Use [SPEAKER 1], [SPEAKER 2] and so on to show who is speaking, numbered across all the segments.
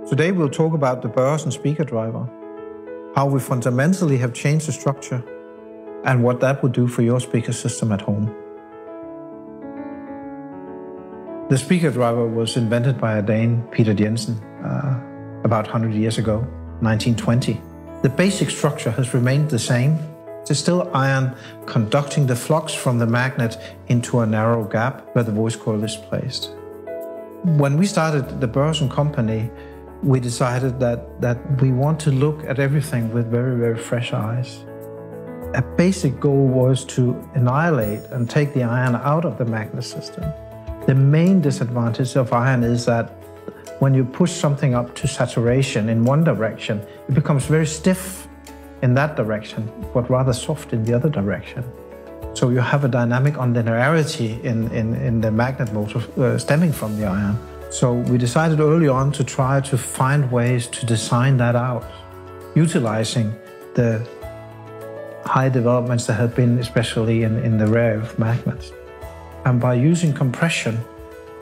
[SPEAKER 1] Today we'll talk about the Børresen speaker driver, how we fundamentally have changed the structure, and what that would do for your speaker system at home. The speaker driver was invented by a Dane, Peter Jensen, about 100 years ago, 1920. The basic structure has remained the same. It's still iron conducting the flux from the magnet into a narrow gap where the voice coil is placed. When we started the Børresen company, we decided that we want to look at everything with very, very fresh eyes. A basic goal was to annihilate and take the iron out of the magnet system. The main disadvantage of iron is that when you push something up to saturation in one direction, it becomes very stiff in that direction, but rather soft in the other direction. So you have a dynamic unlinearity in the magnet motor stemming from the iron. So we decided early on to try to find ways to design that out, utilizing the high developments that have been especially in the rear of magnets. And by using compression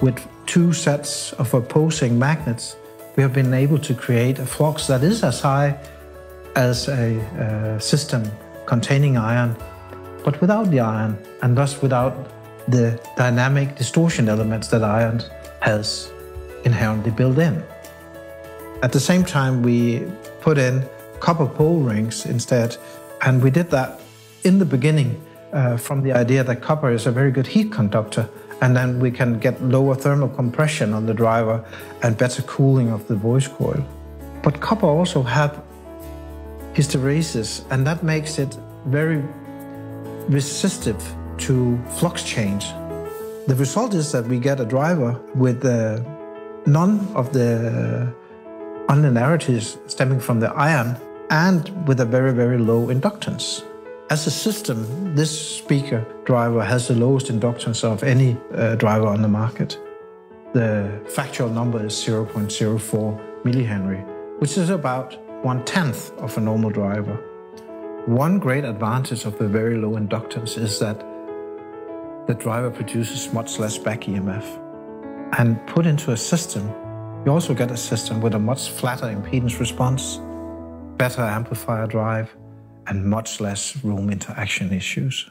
[SPEAKER 1] with two sets of opposing magnets, we have been able to create a flux that is as high as a system containing iron, but without the iron, and thus without the dynamic distortion elements that iron has inherently built in. At the same time, we put in copper pole rings instead, and we did that in the beginning from the idea that copper is a very good heat conductor, and then we can get lower thermal compression on the driver and better cooling of the voice coil. But copper also have hysteresis, and that makes it very resistive to flux change. The result is that we get a driver with none of the unlinearities stemming from the iron and with a very, very low inductance. As a system, this speaker driver has the lowest inductance of any driver on the market. The factual number is 0.04 millihenry, which is about 1/10 of a normal driver. One great advantage of the very low inductance is that the driver produces much less back EMF. And put into a system, you also get a system with a much flatter impedance response, better amplifier drive, and much less room interaction issues.